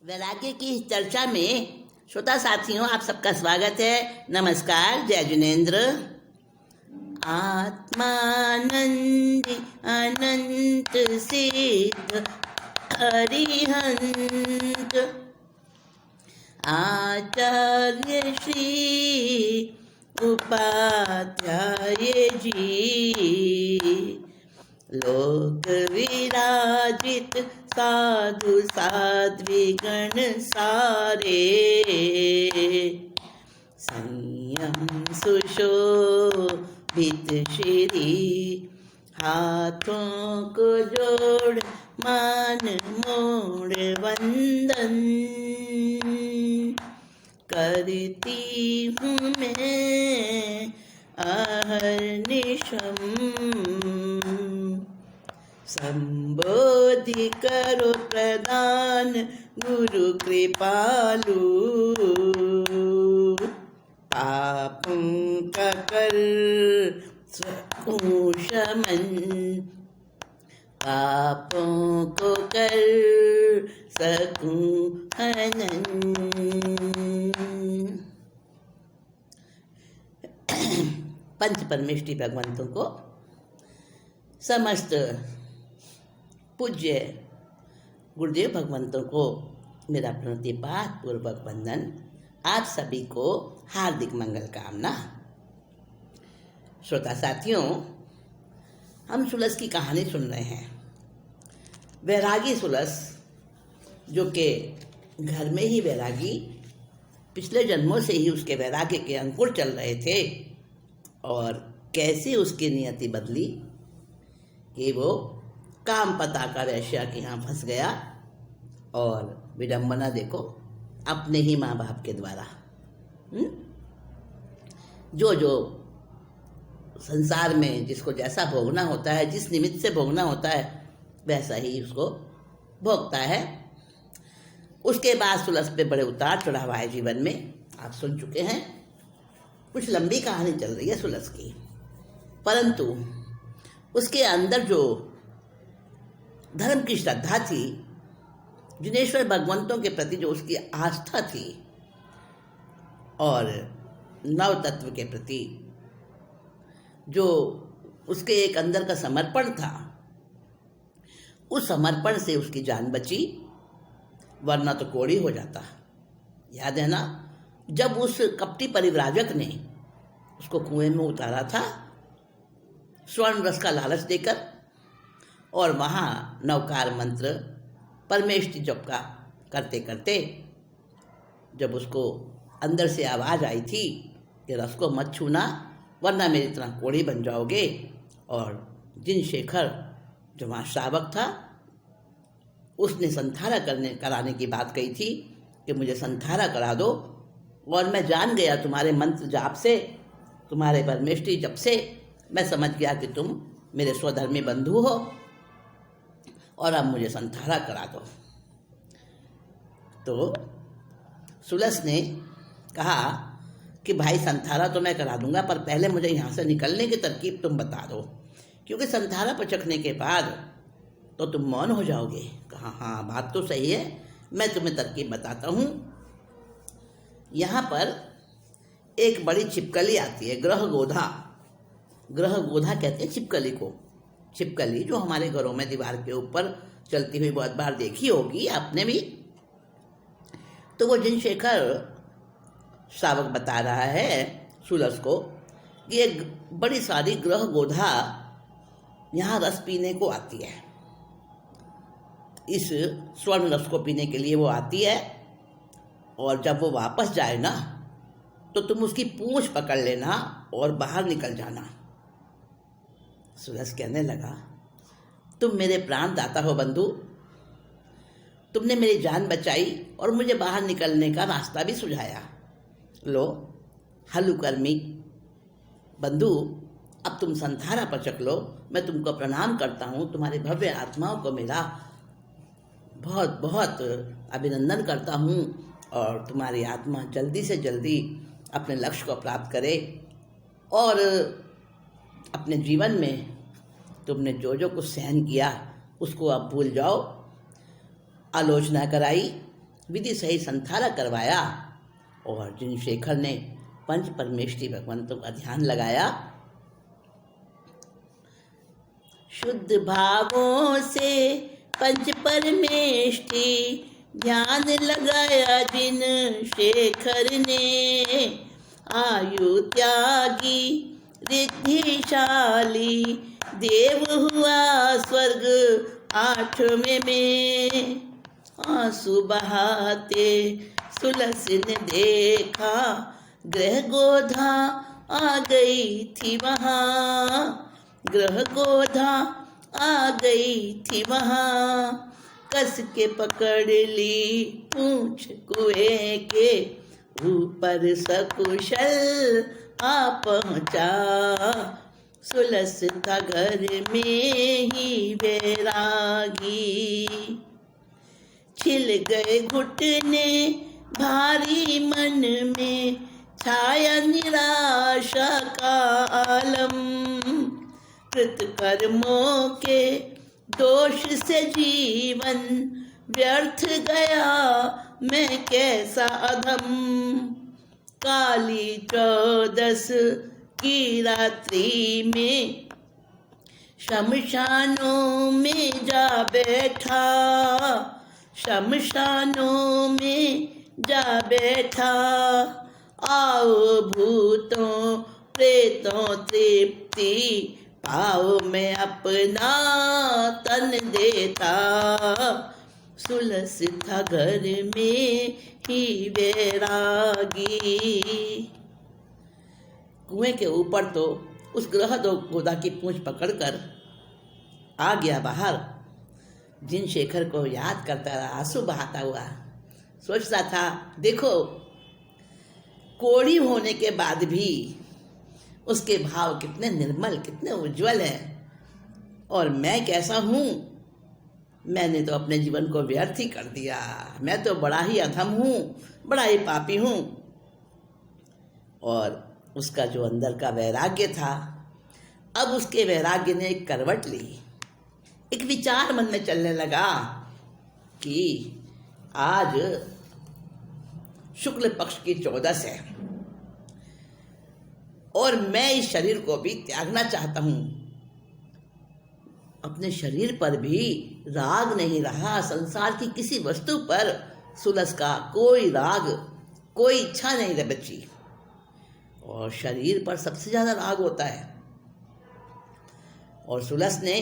वैराग्य की इस चर्चा में श्रोता साथियों आप सबका स्वागत है। नमस्कार। जय जिनेन्द्र। आत्मानंदी अनंत सिद्ध अरिहंत आचार्य श्री उपाध्याय जी लोक विराजित साधु साध्वीगण सारे संयम सुशोभित श्री हाथों को जोड़ मान मोड़ वंदन करती हूँ मैं अहर्निशम संबोधि करो प्रदान गुरु कृपालु पापों का कर सकूं शमन पापों को कर सकूं हनन। पंच परमेष्टि भगवंतों को समस्त पूज्य गुरुदेव भगवंतों को मेरा प्रणतिपात पूर्वक वंदन। आप सभी को हार्दिक मंगल कामना। श्रोता साथियों, हम सुलस की कहानी सुन रहे हैं। वैरागी सुलस, जो कि घर में ही वैरागी, पिछले जन्मों से ही उसके वैराग्य के अंकुर चल रहे थे और कैसे उसकी नियति बदली कि वो काम पता का वैश्या के यहाँ फंस गया और विडंबना देखो अपने ही माँ बाप के द्वारा। जो जो संसार में जिसको जैसा भोगना होता है, जिस निमित्त से भोगना होता है, वैसा ही उसको भोगता है। उसके बाद सुलस पे बड़े उतार चढ़ाव आए जीवन में, आप सुन चुके हैं। कुछ लंबी कहानी चल रही है सुलस की, परंतु उसके अंदर जो धर्म की श्रद्धा थी, जिनेश्वर भगवंतों के प्रति जो उसकी आस्था थी और नव तत्व के प्रति जो उसके एक अंदर का समर्पण था, उस समर्पण से उसकी जान बची, वरना तो कोड़ी हो जाता। याद है ना, जब उस कपटी परिव्राजक ने उसको कुएं में उतारा था स्वर्ण रस का लालच देकर, और वहाँ नवकार मंत्र परमेष्टि जप का करते करते जब उसको अंदर से आवाज़ आई थी कि रस को मत छूना वरना मेरी तरह कोड़ी बन जाओगे, और जिन शेखर जो वहाँ श्रावक था उसने संथारा कराने की बात कही थी कि मुझे संथारा करा दो, और मैं जान गया तुम्हारे मंत्र जाप से, तुम्हारे परमेष्टि जप से मैं समझ गया कि तुम मेरे स्वधर्मी बंधु हो और अब मुझे संथारा करा दो। तो सुलस ने कहा कि भाई संथारा तो मैं करा दूंगा, पर पहले मुझे यहाँ से निकलने की तरकीब तुम बता दो, क्योंकि संथारा पचकने के बाद तो तुम मौन हो जाओगे। कहा हाँ बात तो सही है, मैं तुम्हें तरकीब बताता हूँ। यहाँ पर एक बड़ी छिपकली आती है, ग्रह गोधा। ग्रह गोधा कहते हैं छिपकली को। छिपकली जो हमारे घरों में दीवार के ऊपर चलती हुई बहुत बार देखी होगी आपने भी। तो वो जिन शेखर श्रावक बता रहा है सुलस को कि एक बड़ी सारी ग्रह गोधा यहाँ रस पीने को आती है। इस स्वर्ण रस को पीने के लिए वो आती है, और जब वो वापस जाए ना तो तुम उसकी पूंछ पकड़ लेना और बाहर निकल जाना। सुलस कहने लगा, तुम मेरे प्राण दाता हो बंधु, तुमने मेरी जान बचाई और मुझे बाहर निकलने का रास्ता भी सुझाया। लो हलुकर्मी बंधु, अब तुम संथारा पचक लो। मैं तुमको प्रणाम करता हूँ, तुम्हारे भव्य आत्माओं को मेरा बहुत बहुत अभिनंदन करता हूँ, और तुम्हारी आत्मा जल्दी से जल्दी अपने लक्ष्य को प्राप्त करे और अपने जीवन में तुमने जो जो कुछ सहन किया उसको अब भूल जाओ। आलोचना कराई विधि सही संथारा करवाया और जिनशेखर ने पंच परमेष्टि भगवंतों का ध्यान लगाया। शुद्ध भावों से पंच परमेष्टि ध्यान लगाया जिन शेखर ने, आयु त्यागी रिद्धिशाली देव हुआ स्वर्ग 8वें में। आंसू बहाते सुलस ने देखा ग्रह गोधा आ गई थी वहाँ, ग्रह गोधा आ गई थी वहाँ। कस के पकड़ ली पूंछ कुएं के ऊपर सकुशल आ पहुँचा। सुलस था घर में ही वैरागी, छिल गए घुटने भारी मन में, छाया निराशा का आलम। कृत कर्मों के दोष से जीवन व्यर्थ गया मैं कैसा अधम। काली 14 की रात्रि में शमशानों में जा बैठा, शमशानों में जा बैठा। आओ भूतों प्रेतों तृप्ति पाओ मैं अपना तन देता। सुलस था घर में ही वैरागी। कुएं के ऊपर तो उस ग्रह गोदा की पूंछ पकड़कर आ गया बाहर। जिनशेखर को याद करता रहा, आंसू बहाता हुआ सोचता था, देखो कोढ़ी होने के बाद भी उसके भाव कितने निर्मल, कितने उज्जवल हैं, और मैं कैसा हूँ, मैंने तो अपने जीवन को व्यर्थ ही कर दिया। मैं तो बड़ा ही अधम हूँ, बड़ा ही पापी हूँ। और उसका जो अंदर का वैराग्य था, अब उसके वैराग्य ने एक करवट ली। एक विचार मन में चलने लगा कि आज शुक्ल पक्ष की 14 है और मैं इस शरीर को भी त्यागना चाहता हूँ। अपने शरीर पर भी राग नहीं रहा, संसार की किसी वस्तु पर सुलस का कोई राग, कोई इच्छा नहीं बची। और शरीर पर सबसे ज्यादा राग होता है। और सुलस ने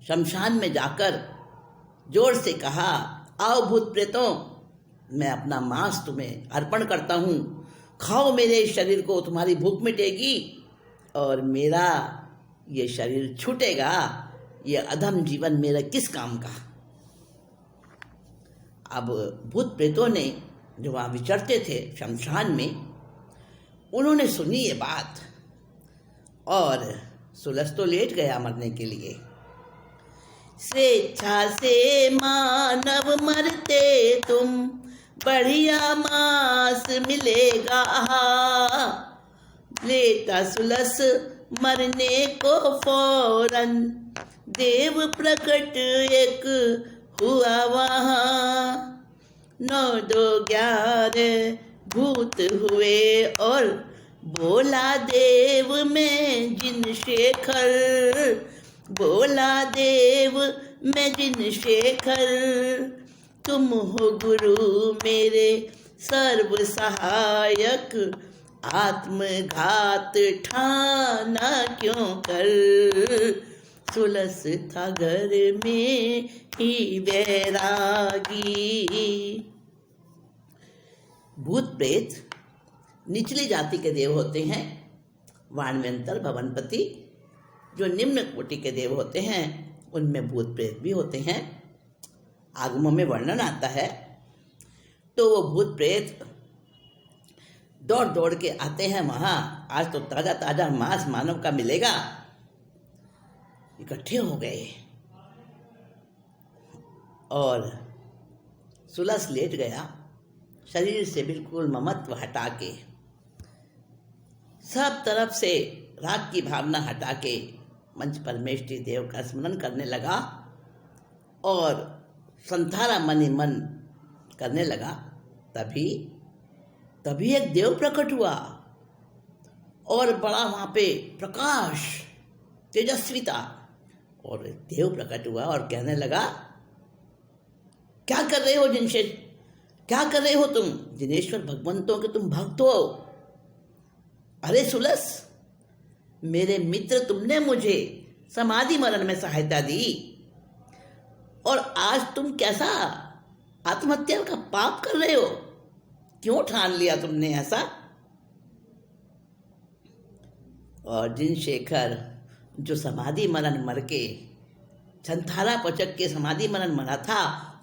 शमशान में जाकर जोर से कहा, आओ भूत प्रेतों, मैं अपना मांस तुम्हें अर्पण करता हूँ, खाओ मेरे शरीर को, तुम्हारी भूख मिटेगी और मेरा ये शरीर छूटेगा। ये अधम जीवन मेरा किस काम का। अब भूत प्रेतों ने जो वहाँ विचरते थे शमशान में, उन्होंने सुनी ये बात और सुलस तो लेट गया मरने के लिए। स्वेच्छा से मानव मरते तुम, बढ़िया मांस मिलेगा। लेता सुलस मरने को फौरन, देव प्रकट एक हुआ वहाँ। 9 2 11 भूत हुए और बोला देव में जिनशेखर, बोला देव में जिनशेखर। तुम हो गुरु मेरे सर्व सहायक, आत्मघात ठाना क्यों कर। सुलस था घर में ही वैरागी। भूत प्रेत निचली जाति के देव होते हैं। वाणव्यंतर भवनपति जो निम्न कोटि के देव होते हैं, उनमें भूत प्रेत भी होते हैं। आगमों में वर्णन आता है तो वो भूत प्रेत दौड़ दौड़ के आते हैं वहाँ। आज तो ताज़ा ताज़ा मांस मानव का मिलेगा। इकट्ठे हो गए और सुलस लेट गया, शरीर से बिल्कुल ममत्व हटा के, सब तरफ से राग की भावना हटा के मंच परमेष्टि देव का स्मरण करने लगा और संथारा मन ही मन करने लगा, तभी तभी एक देव प्रकट हुआ और बड़ा वहाँ पे प्रकाश, तेजस्विता, और देव प्रकट हुआ और कहने लगा, क्या कर रहे हो जिनशेष, क्या कर रहे हो तुम? जिनेश्वर भगवंतों के तुम भक्त हो। अरे सुलस, मेरे मित्र, तुमने मुझे समाधि मरण में सहायता दी और आज तुम कैसा आत्महत्या का पाप कर रहे हो? क्यों ठान लिया तुमने ऐसा? और जिनशेखर जो समाधि मरण मर के छंथारा पचक के समाधि मरण मरा था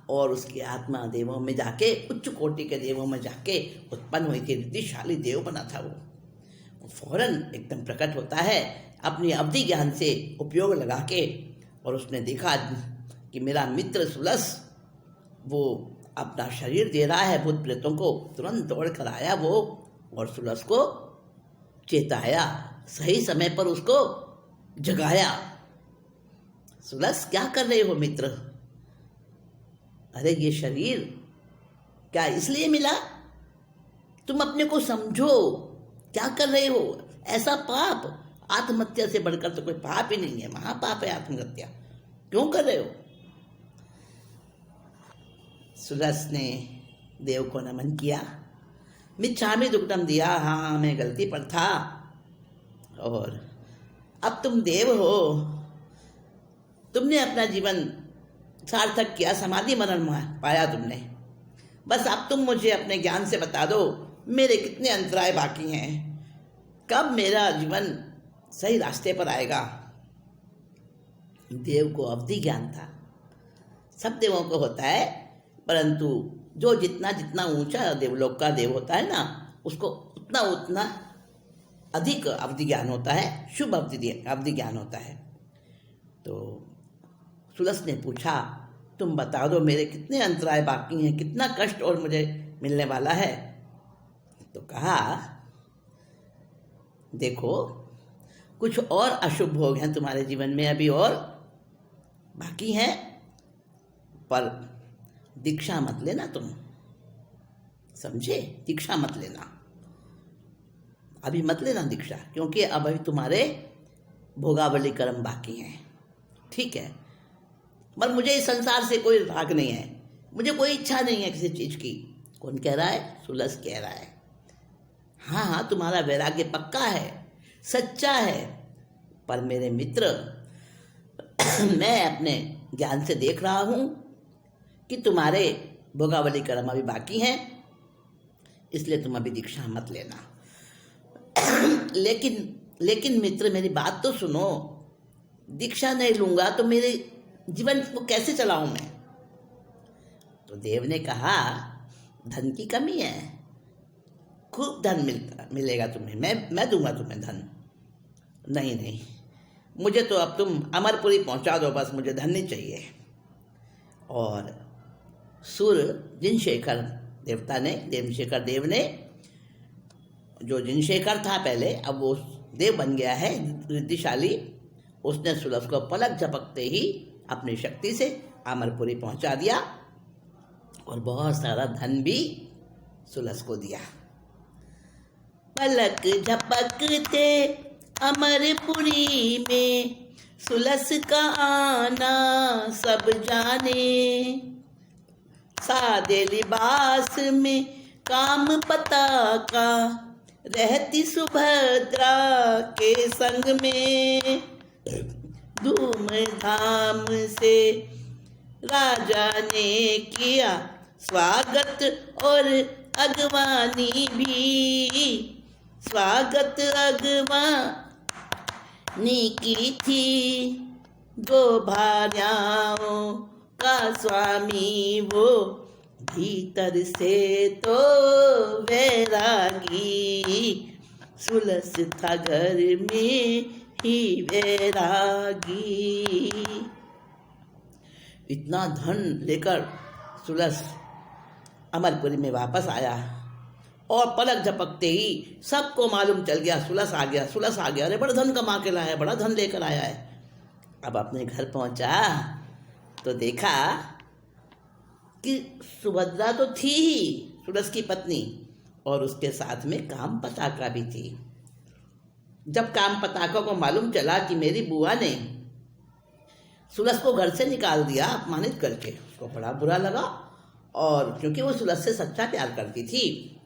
और उसकी आत्मा देवों में जाके, उच्च कोटि के देवों में जाके उत्पन्न हुई थी, रिद्धिशाली देव बना था वो फौरन एकदम प्रकट होता है अपनी अवधि ज्ञान से उपयोग लगा के, और उसने देखा कि मेरा मित्र सुलस वो अपना शरीर दे रहा है भूत प्रेतों को। तुरंत दौड़ कर आया वो और सुलस को चेताया, सही समय पर उसको जगाया। सुलस, क्या कर रहे हो मित्र? अरे ये शरीर क्या इसलिए मिला? तुम अपने को समझो, क्या कर रहे हो? ऐसा पाप, आत्महत्या से बढ़कर तो कोई पाप ही नहीं है, महापाप है आत्महत्या, क्यों कर रहे हो? सुलस ने देव को नमन किया, मिच्छामि दुक्कडम दिया, हाँ मैं गलती पर था, और अब तुम देव हो, तुमने अपना जीवन सार्थक किया, समाधि मरण पाया तुमने। बस अब तुम मुझे अपने ज्ञान से बता दो मेरे कितने अंतराय बाकी हैं, कब मेरा जीवन सही रास्ते पर आएगा। देव को अवधि ज्ञान था, सब देवों को होता है, परंतु जो जितना जितना ऊंचा देवलोक का देव होता है ना, उसको उतना उतना अधिक अवधि ज्ञान होता है, शुभ अवधि ज्ञान होता है। तो सुलस ने पूछा, तुम बता दो मेरे कितने अंतराय बाकी हैं, कितना कष्ट और मुझे मिलने वाला है। तो कहा, देखो कुछ और अशुभ भोग हैं तुम्हारे जीवन में अभी और बाकी हैं, पर दीक्षा मत लेना तुम, समझे? दीक्षा मत लेना, अभी मत लेना दीक्षा, क्योंकि अब अभी तुम्हारे भोगावली कर्म बाकी हैं, ठीक है? पर मुझे इस संसार से कोई राग नहीं है, मुझे कोई इच्छा नहीं है किसी चीज़ की। कौन कह रहा है? सुलस कह रहा है। हाँ हाँ, तुम्हारा वैराग्य पक्का है, सच्चा है, पर मेरे मित्र मैं अपने ज्ञान से देख रहा हूँ कि तुम्हारे भोगावली कर्म अभी बाकी हैं, इसलिए तुम अभी दीक्षा मत लेना। लेकिन मित्र मेरी बात तो सुनो, दीक्षा नहीं लूंगा तो मेरे जीवन को कैसे चलाऊं मैं? तो देव ने कहा, धन की कमी है, खूब धन मिलेगा तुम्हें, मैं दूंगा तुम्हें धन। नहीं, मुझे तो अब तुम अमरपुरी पहुंचा दो, बस मुझे धन नहीं चाहिए। और सुर जिनशेखर देव ने, जो जिनशेखर था पहले, अब वो देव बन गया है रिद्धिशाली, उसने सुलस को पलक झपकते ही अपनी शक्ति से अमरपुरी पहुंचा दिया और बहुत सारा धन भी सुलस को दिया। पलक झपकते अमरपुरी में सुलस का आना सब जाने, सादे लिबास में काम पताका रहती सुभद्रा के संग में, धूमधाम से राजा ने किया स्वागत और अगवानी भी, स्वागत अगवानी की थी, दो भार्याओं का स्वामी वो, भीतर से तो वैरागी, सुलस था घर में ही वैरागी। इतना धन लेकर सुलस अमरपुरी में वापस आया और पलक झपकते ही सबको मालूम चल गया, सुलस आ गया, अरे बड़ा धन कमा के लाया है, बड़ा धन लेकर आया है। अब अपने घर पहुंचा तो देखा कि सुभद्रा तो थी ही सुरस की पत्नी, और उसके साथ में कामपताका भी थी। जब कामपताका को मालूम चला कि मेरी बुआ ने सुरस को घर से निकाल दिया अपमानित करके, उसको बड़ा बुरा लगा। और क्योंकि वो सुरस से सच्चा प्यार करती थी,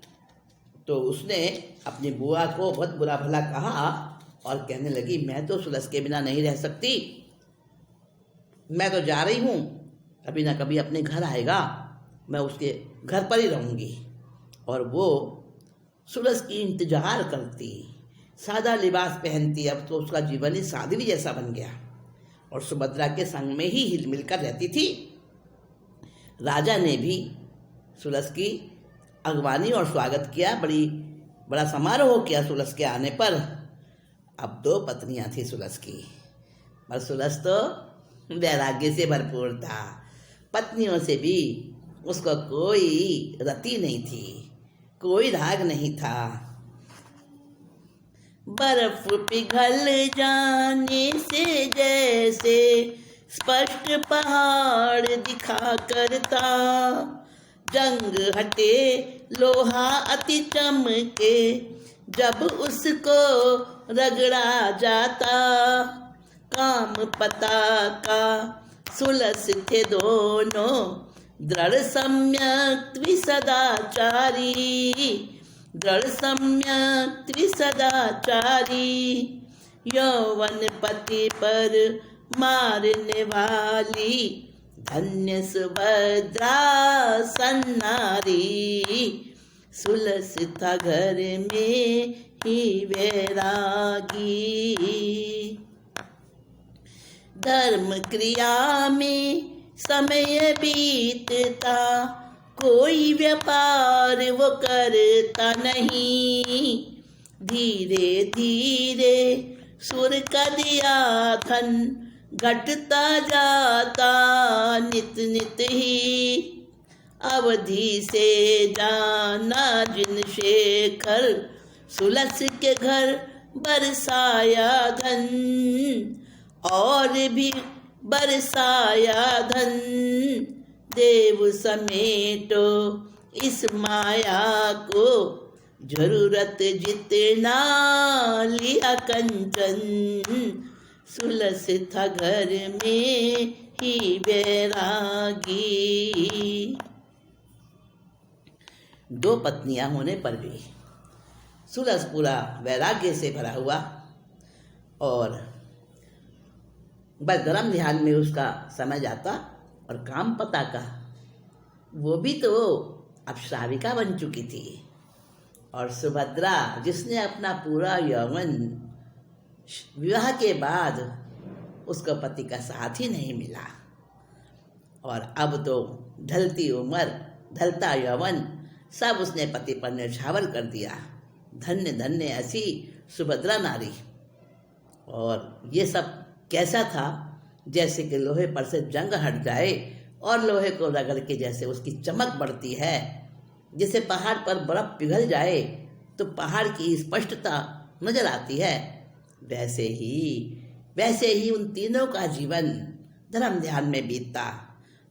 तो उसने अपनी बुआ को बहुत बुरा भला कहा और कहने लगी, मैं तो सुरस के बिना नहीं रह सकती, मैं तो जा रही हूँ, कभी ना कभी अपने घर आएगा, मैं उसके घर पर ही रहूँगी। और वो सुरस की इंतजार करती, सादा लिबास पहनती। अब तो उसका जीवन ही सादगी जैसा बन गया और सुभद्रा के संग में ही हिल मिलकर रहती थी। राजा ने भी सुरस की अगवानी और स्वागत किया, बड़ा समारोह किया सुरस के आने पर। अब 2 पत्नियां थी सुरस की, पर सुरस तो वैराग्य से भरपूर था। पत्नियों से भी उसको कोई रति नहीं थी, कोई राग नहीं था। बर्फ पिघल जाने से जैसे स्पष्ट पहाड़ दिखा करता, जंग हटे लोहा अति चमके जब उसको रगड़ा जाता। कामपताका सुलस थे दोनों दृढ़ सम्यक त्रिसदाचारी, दृढ़ सम्यक त्रिसदाचारी। यौवन पति पर मारने वाली धन्य सुभद्रा सन्नारी, सुलस था घर में ही वैरागी। धर्म क्रिया में समय बीतता, कोई व्यापार वो करता नहीं। धीरे धीरे सुर का दिया धन घटता जाता नित नित ही। अवधि से जाना जिन शेखर, सुलस के घर बरसाया धन, और भी बरसाया धन। देव समेटो इस माया को, जरूरत जितना लिया कंचन, सुलस था घर में ही वैरागी। 2 पत्नियां होने पर भी सुलस पूरा वैराग्य से भरा हुआ और बस धर्म ध्यान में उसका समय जाता। और कामपताका वो भी तो अब साविका बन चुकी थी, और सुभद्रा जिसने अपना पूरा यौवन विवाह के बाद उसको पति का साथ ही नहीं मिला, और अब तो ढलती उम्र ढलता यौवन सब उसने पति पर न्यौछावर कर दिया। धन्य धन्य ऐसी सुभद्रा नारी। और ये सब कैसा था, जैसे कि लोहे पर से जंग हट जाए और लोहे को रगड़ के जैसे उसकी चमक बढ़ती है, जैसे पहाड़ पर बर्फ पिघल जाए तो पहाड़ की स्पष्टता नजर आती है, वैसे ही उन तीनों का जीवन धर्म ध्यान में बीतता।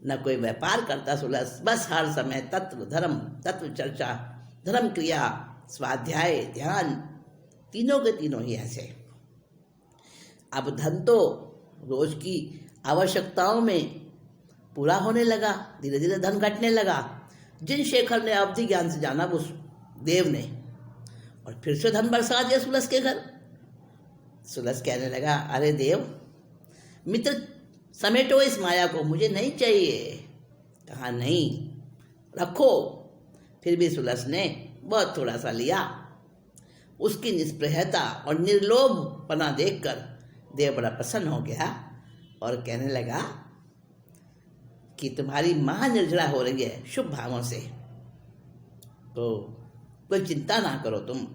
न कोई व्यापार करता सुलस, बस हर समय तत्व धर्म, तत्व चर्चा, धर्म क्रिया, स्वाध्याय, ध्यान, तीनों के तीनों ही ऐसे। अब धन तो रोज की आवश्यकताओं में पूरा होने लगा, धीरे धीरे धन घटने लगा। जिन शेखर ने अवधि ज्ञान से जाना उस देव ने, और फिर से धन बरसा दिया सुलस के घर। सुलस कहने लगा, अरे देव मित्र समेटो इस माया को, मुझे नहीं चाहिए। कहा नहीं, रखो। फिर भी सुलस ने बहुत थोड़ा सा लिया। उसकी निष्प्रहता और निर्लोभपना देखकर देव बड़ा प्रसन्न हो गया और कहने लगा कि तुम्हारी मां निर्जरा हो रही है शुभ भावों से, तो कोई चिंता ना करो, तुम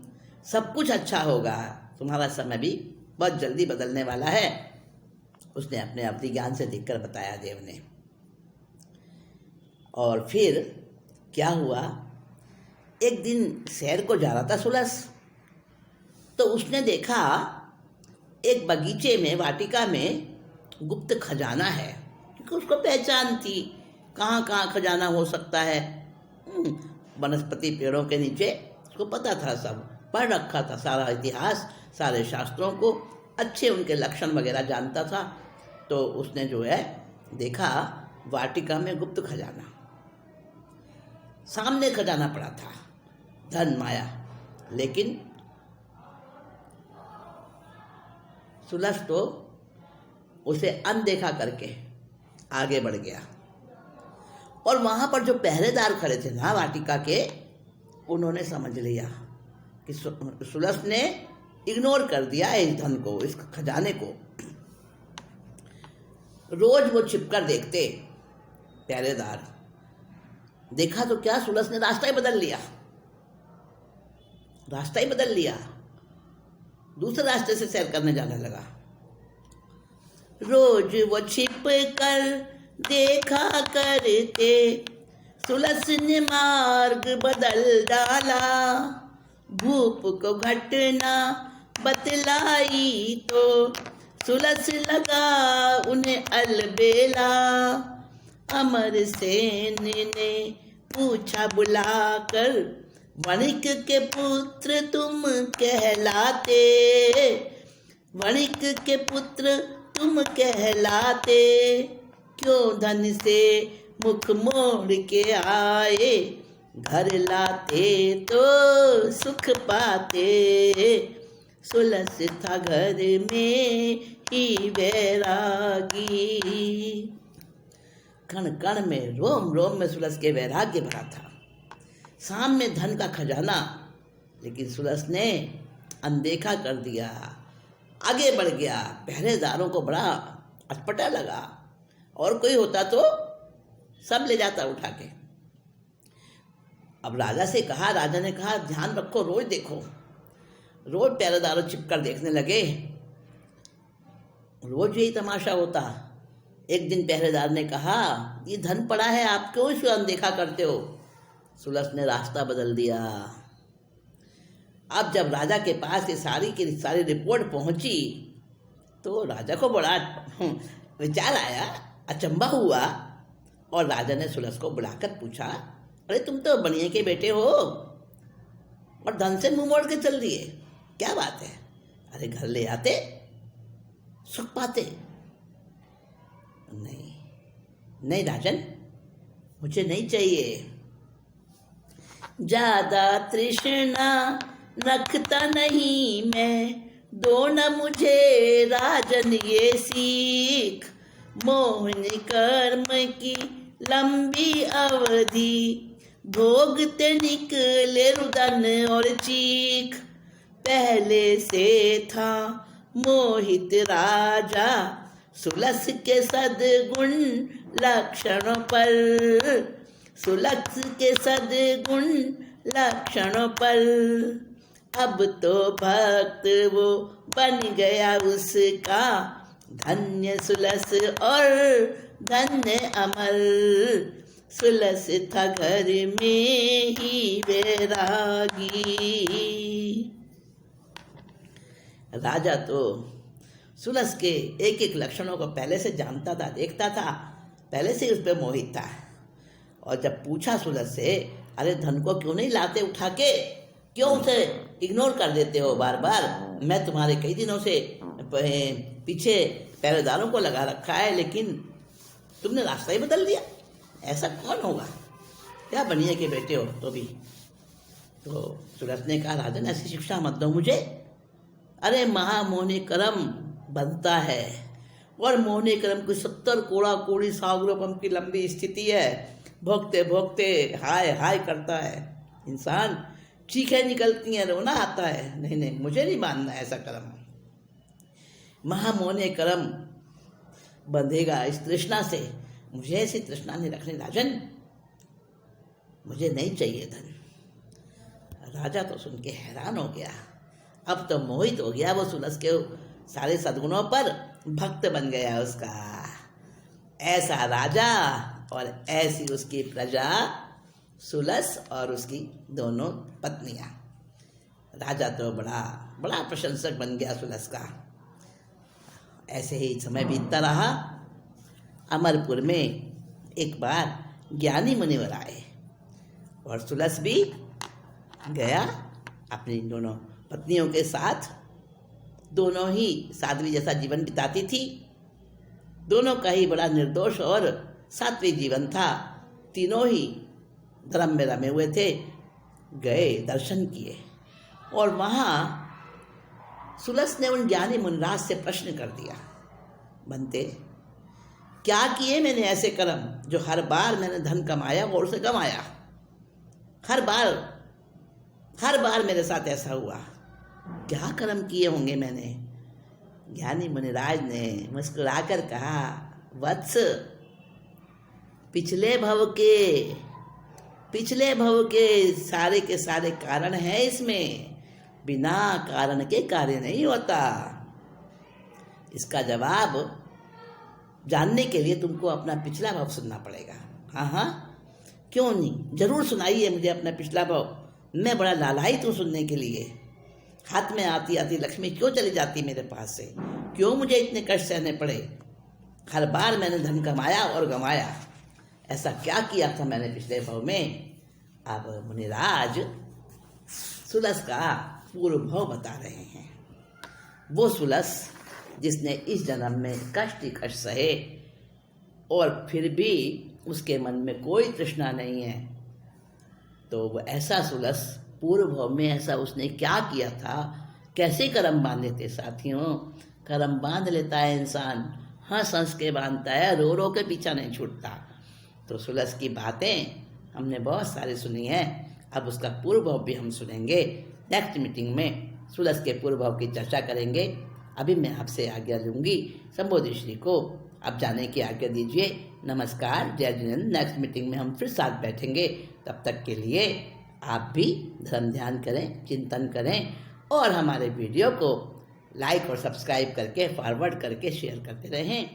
सब कुछ अच्छा होगा, तुम्हारा समय भी बहुत जल्दी बदलने वाला है। उसने अपने अवधि ज्ञान से देखकर बताया देव ने। और फिर क्या हुआ, एक दिन सैर को जा रहा था सुलस, तो उसने देखा एक बगीचे में, वाटिका में गुप्त खजाना है, क्योंकि उसको पहचान थी कहाँ कहाँ खजाना हो सकता है। वनस्पति पेड़ों के नीचे, उसको पता था, सब पढ़ रखा था, सारा इतिहास, सारे शास्त्रों को अच्छे, उनके लक्षण वगैरह जानता था। तो उसने जो है देखा वाटिका में गुप्त खजाना, सामने खजाना पड़ा था, धन माया। लेकिन सुलस तो उसे अनदेखा करके आगे बढ़ गया। और वहां पर जो पहरेदार खड़े थे ना वाटिका के, उन्होंने समझ लिया कि सुलस ने इग्नोर कर दिया इस धन को, इस खजाने को। रोज वो छिपकर देखते पहरेदार। देखा तो क्या, सुलस ने रास्ता ही बदल लिया, रास्ता ही बदल लिया, दूसरे रास्ते से सैर करने जाने लगा। रोज वो छिप कर देखा करते, सुलस ने मार्ग बदल डाला। भूप को घटना बतलाई तो सुलस लगा उन्हें अलबेला। अमर सेन ने पूछा बुलाकर, वणिक के पुत्र तुम कहलाते, वणिक के पुत्र तुम कहलाते। क्यों धन से मुख मोड़ के आए, घर लाते तो सुख पाते। सुलस था घर में ही वैरागी। कण कण में, रोम रोम में सुलस के वैराग्य भरा था। सामने धन का खजाना, लेकिन सुलस ने अनदेखा कर दिया, आगे बढ़ गया। पहरेदारों को बड़ा अटपटा लगा, और कोई होता तो सब ले जाता उठा के। अब राजा से कहा, राजा ने कहा ध्यान रखो, रोज देखो। रोज पहरेदारों छिपकर देखने लगे, रोज यही तमाशा होता। एक दिन पहरेदार ने कहा, ये धन पड़ा है, आप क्यों इसे अनदेखा करते हो। सुलस ने रास्ता बदल दिया। अब जब राजा के पास ये सारी की सारी रिपोर्ट पहुंची, तो राजा को बड़ा विचार आया, अचंभा हुआ। और राजा ने सुलस को बुलाकर पूछा, अरे तुम तो बनिए के बेटे हो और धन से मुंह मोड़ के चल दिए, क्या बात है। अरे घर ले आते, सुख पाते। नहीं नहीं राजन, मुझे नहीं चाहिए। ज्यादा तृष्णा रखता नहीं मैं, दो न मुझे राजन ये सीख। मोहन कर्म की लंबी अवधि, भोगते निकले रुदन और चीख। पहले से था मोहित राजा, सुलस के सद्गुण लक्षणों पर, सुलस के सद्गुण लक्षणों पर। अब तो भक्त वो बन गया उसका, धन्य सुलस और धन्य अमर। सुलस था घर में ही वैरागी। राजा तो सुलस के एक एक लक्षणों को पहले से जानता था, देखता था, पहले से उस पर मोहित था। और जब पूछा सुलस से, अरे धन को क्यों नहीं लाते उठा के, क्यों उसे इग्नोर कर देते हो बार बार। मैं तुम्हारे कई दिनों से पीछे पहरेदारों को लगा रखा है, लेकिन तुमने रास्ता ही बदल दिया। ऐसा कौन होगा, क्या बनिए के बेटे हो तो भी। तो सुलस ने कहा, राजन ऐसी शिक्षा मत दो मुझे। अरे महामोहनी कर्म बनता है, और मोहनी कर्म की 70 कोड़ा कोड़ी सागरोपम की लंबी स्थिति है। भोगते भोगते हाय हाय करता है इंसान, चीखें निकलती हैं, रोना आता है। नहीं नहीं, मुझे नहीं मानना ऐसा कर्म। महामोहनी कर्म बंधेगा इस तृष्णा से, मुझे ऐसी तृष्णा नहीं रखनी राजन, मुझे नहीं चाहिए धन। राजा तो सुन के हैरान हो गया, अब तो मोहित हो गया वो सुलस के सारे सद्गुणों पर, भक्त बन गया उसका। ऐसा राजा और ऐसी उसकी प्रजा, सुलस और उसकी दोनों पत्नियां। राजा तो बड़ा बड़ा प्रशंसक बन गया सुलस का। ऐसे ही समय बीतता रहा। अमरपुर में एक बार ज्ञानी मुनिवर आए और सुलस भी गया अपनी दोनों पत्नियों के साथ। दोनों ही साध्वी जैसा जीवन बिताती थी। दोनों का ही बड़ा निर्दोष और सात्विक जीवन था। तीनों ही धर्म में रमे हुए थे। गए, दर्शन किए और वहाँ सुलस ने उन ज्ञानी मुनिराज से प्रश्न कर दिया, बनते क्या किए मैंने ऐसे कर्म जो हर बार मैंने धन कमाया और उसे गंवाया? हर बार मेरे साथ ऐसा हुआ। क्या कर्म किए होंगे मैंने? ज्ञानी मुनिराज ने मुस्कुराकर कहा, वत्स, पिछले भव के सारे कारण है इसमें। बिना कारण के कार्य नहीं होता। इसका जवाब जानने के लिए तुमको अपना पिछला भव सुनना पड़ेगा। हाँ, क्यों नहीं, जरूर सुनाइए मुझे अपना पिछला भव। मैं बड़ा लालायित हूँ सुनने के लिए। हाथ में आती आती लक्ष्मी क्यों चली जाती मेरे पास से? क्यों मुझे इतने कष्ट सहने पड़े? हर बार मैंने धन कमाया और गंवाया। ऐसा क्या किया था मैंने पिछले भव में? अब मुनिराज सुलस का पूर्व भव बता रहे हैं। वो सुलस जिसने इस जन्म में कष्ट ही कष्ट सहे और फिर भी उसके मन में कोई तृष्णा नहीं है, तो वो ऐसा सुलस पूर्व भव में ऐसा उसने क्या किया था? कैसे कर्म बांधे थे साथियों? कर्म बांध लेता है इंसान, हंस हंस के बांधता है, रो रो के पीछा नहीं छूटता। तो सुलस की बातें हमने बहुत सारी सुनी हैं। अब उसका पूर्व भव भी हम सुनेंगे। नेक्स्ट मीटिंग में सुलस के पूर्व भव की चर्चा करेंगे। अभी मैं आपसे आज्ञा लूँगी। संबोधि श्री को अब जाने की आज्ञा दीजिए। नमस्कार, जय जिनेंद्र। नेक्स्ट मीटिंग में हम फिर साथ बैठेंगे। तब तक के लिए आप भी धर्म ध्यान करें, चिंतन करें और हमारे वीडियो को लाइक और सब्सक्राइब करके फॉरवर्ड करके शेयर करते रहें।